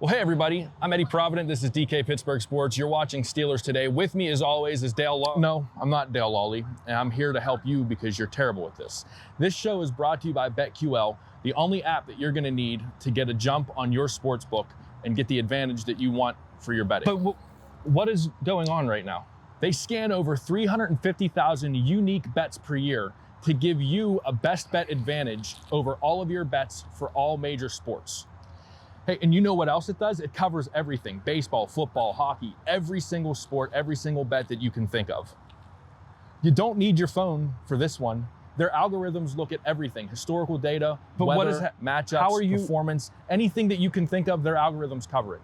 Well, hey everybody, I'm Eddie Provident. This is DK Pittsburgh Sports. You're watching Steelers Today. With me as always is Dale Lolley. No, I'm not Dale Lolley, and I'm here to help you because you're terrible at this. This show is brought to you by BetQL, the only app that you're gonna need to get a jump on your sports book and get the advantage that you want for your betting. But what is going on right now? They scan over 350,000 unique bets per year to give you a best bet advantage over all of your bets for all major sports. Hey, and you know what else it does? It covers everything. Baseball, football, hockey, every single sport, every single bet that you can think of. You don't need your phone for this one. Their algorithms look at everything, historical data, weather, matchups, performance, anything that you can think of, their algorithms cover it.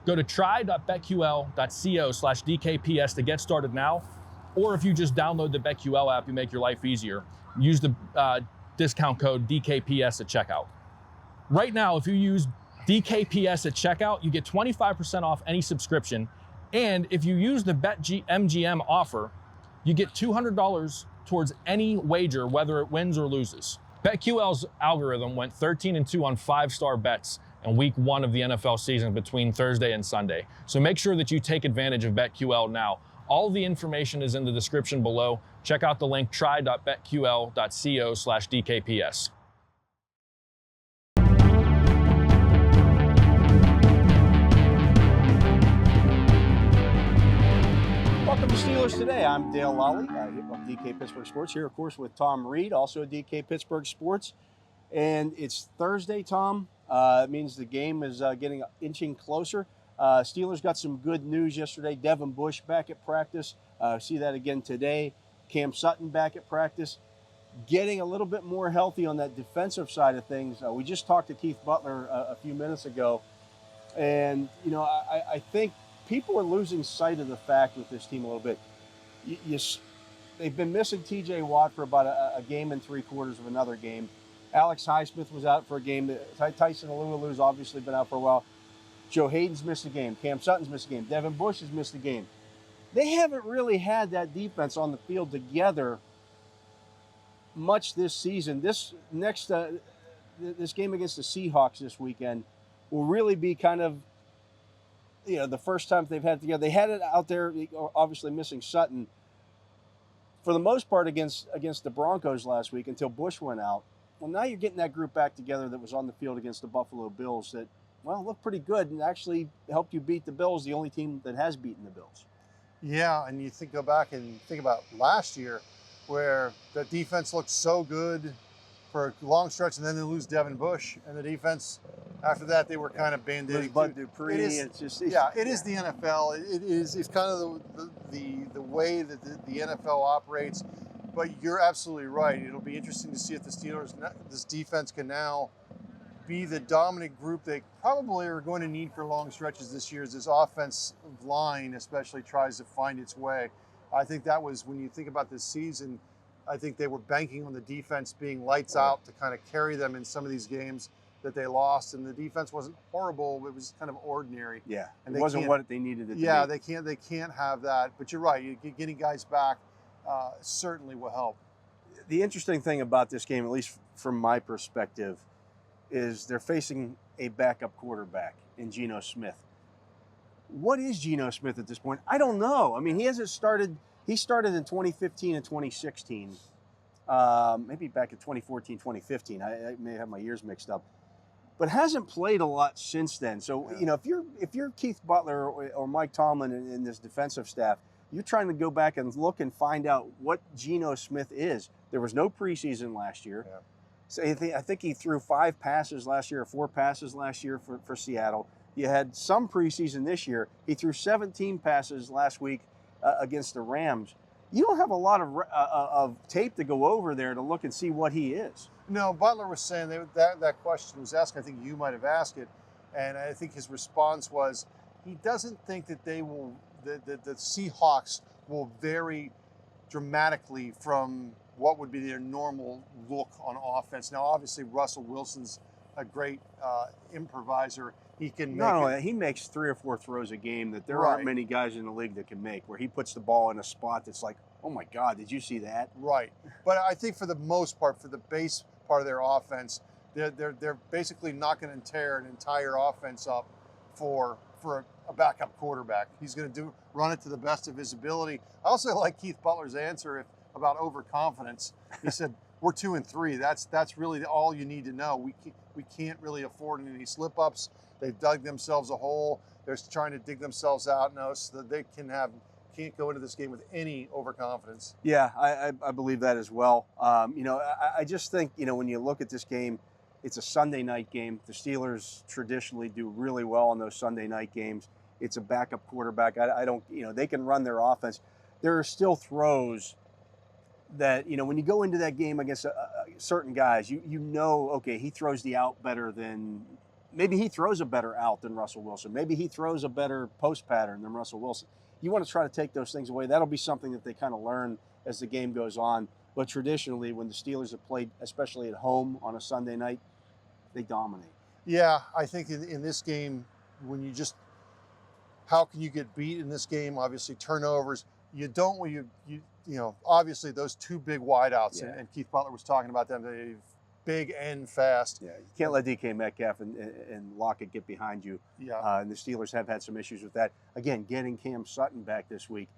Go to try.betql.co/DKPS to get started now. Or if you just download the BetQL app, you make your life easier. Use the discount code DKPS at checkout. Right now, if you use DKPS at checkout, you get 25% off any subscription. And if you use the BetMGM offer, you get $200 towards any wager, whether it wins or loses. BetQL's algorithm went 13-2 on 5-star bets in week 1 of the NFL season between Thursday and Sunday. So make sure that you take advantage of BetQL now. All the information is in the description below. Check out the link try.betql.co/DKPS. Welcome to Steelers Today. I'm Dale Lolley of DK Pittsburgh Sports, here, of course, with Tom Reed, also at DK Pittsburgh Sports. And it's Thursday, Tom. It means the game is inching closer. Steelers got some good news yesterday. Devin Bush back at practice. See that again today. Cam Sutton back at practice. Getting a little bit more healthy on that defensive side of things. We just talked to Keith Butler a few minutes ago. And, you know, I think people are losing sight of the fact with this team a little bit. They've been missing T.J. Watt for about a game and 3/4 of another game. Alex Highsmith was out for a game. Tyson Alualu's obviously been out for a while. Joe Hayden's missed a game. Cam Sutton's missed a game. Devin Bush has missed a game. They haven't really had that defense on the field together much this season. This game against the Seahawks this weekend will really be kind of, you know, the first time they've had it together. They had it out there, obviously missing Sutton for the most part against the Broncos last week until Bush went out. Well, now you're getting that group back together that was on the field against the Buffalo Bills that, well, looked pretty good and actually helped you beat the Bills, the only team that has beaten the Bills. Yeah, and you go back and think about last year where the defense looked so good for a long stretch, and then they lose Devin Bush, and the defense after that they were kind of band-aiding. Bud Dupree. It is the NFL. It's kind of the way that the NFL operates. But you're absolutely right. It'll be interesting to see if the Steelers, this defense, can now be the dominant group they probably are going to need for long stretches this year as this offensive line especially tries to find its way. I think that was, when you think about this season, I think they were banking on the defense being lights out to kind of carry them in some of these games that they lost, and the defense wasn't horrible, it was kind of ordinary. Yeah, and it wasn't what they needed it to be. Yeah, they can't have that, but you're right, getting guys back certainly will help. The interesting thing about this game, at least from my perspective, is they're facing a backup quarterback in Geno Smith. What is Geno Smith at this point? I don't know. I mean, he hasn't started. He started in 2015 and 2016, maybe back in 2014, 2015. I may have my years mixed up, but hasn't played a lot since then. So, you know, if you're Keith Butler or Mike Tomlin in this defensive staff, you're trying to go back and look and find out what Geno Smith is. There was no preseason last year. Yeah. So I think he threw 5 passes last year or 4 passes last year for Seattle. You had some preseason this year. He threw 17 passes last week against the Rams. You don't have a lot of tape to go over there to look and see what he is. No, Butler was saying that question was asked. I think you might have asked it, and I think his response was he doesn't think that they will. The Seahawks will vary dramatically from what would be their normal look on offense. Now, obviously, Russell Wilson's a great improviser. He can he makes 3 or 4 throws a game that there aren't many guys in the league that can make, where he puts the ball in a spot that's like, oh my God, did you see that? Right. But I think for the most part, for the base part of their offense, they're basically not going to tear an entire offense up for a backup quarterback. He's going to run it to the best of his ability. I also like Keith Butler's answer about overconfidence. He said, "We're 2-3. That's really all you need to know. We can't really afford any slip-ups. They've dug themselves a hole. They're trying to dig themselves out now so that they can't go into this game with any overconfidence." Yeah, I believe that as well. I just think, when you look at this game, it's a Sunday night game. The Steelers traditionally do really well on those Sunday night games. It's a backup quarterback. I don't, they can run their offense. There are still throws that, when you go into that game against certain guys, okay, he throws the out better than, maybe he throws a better out than Russell Wilson. Maybe he throws a better post pattern than Russell Wilson. You want to try to take those things away. That'll be something that they kind of learn as the game goes on. But traditionally, when the Steelers have played, especially at home on a Sunday night, they dominate. Yeah, I think in this game, how can you get beat in this game? Obviously, turnovers. You don't when obviously those two big wideouts, and Keith Butler was talking about them. They're big and fast. Yeah, you can't let DK Metcalf and Lockett get behind you. Yeah, and the Steelers have had some issues with that. Again, getting Cam Sutton back this week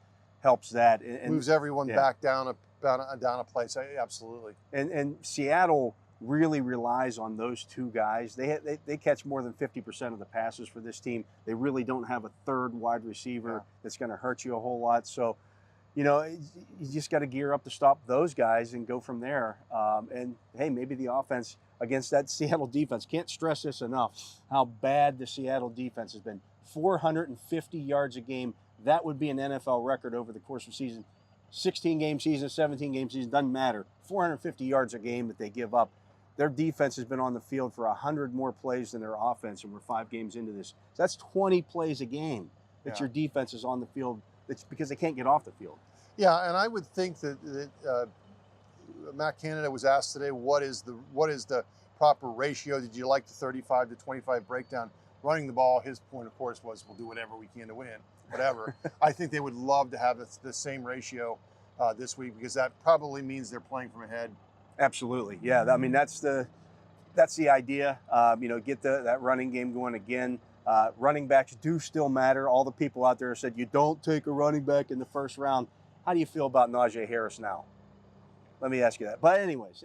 helps that. And moves everyone back down a place. Absolutely. And Seattle really relies on those two guys. They catch more than 50% of the passes for this team. They really don't have a third wide receiver that's going to hurt you a whole lot. So, you just got to gear up to stop those guys and go from there. And hey, maybe the offense against that Seattle defense, can't stress this enough, how bad the Seattle defense has been. 450 yards a game. That would be an NFL record over the course of the season. 16-game season, 17-game season, doesn't matter. 450 yards a game that they give up. Their defense has been on the field for 100 more plays than their offense, and we're 5 games into this. So that's 20 plays a game that your defense is on the field. It's because they can't get off the field. Yeah, and I would think that Matt Canada was asked today, what is the proper ratio? Did you like the 35 to 25 breakdown? Running the ball, his point, of course, was we'll do whatever we can to win, whatever. I think they would love to have the same ratio this week because that probably means they're playing from ahead. Absolutely, yeah. I mean, that's the idea. Get that running game going again. Running backs do still matter. All the people out there said you don't take a running back in the first round. How do you feel about Najee Harris now? Let me ask you that. But anyways,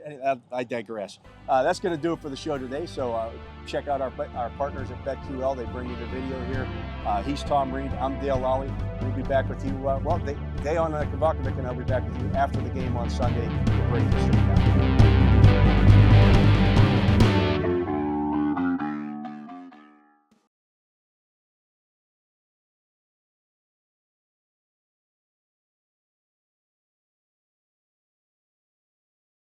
I digress. That's going to do it for the show today. So check out our partners at BetQL. They bring you the video here. He's Tom Reed. I'm Dale Lolley. We'll be back with you. Dejan Kovacevic and I'll be back with you after the game on Sunday to break this thing down.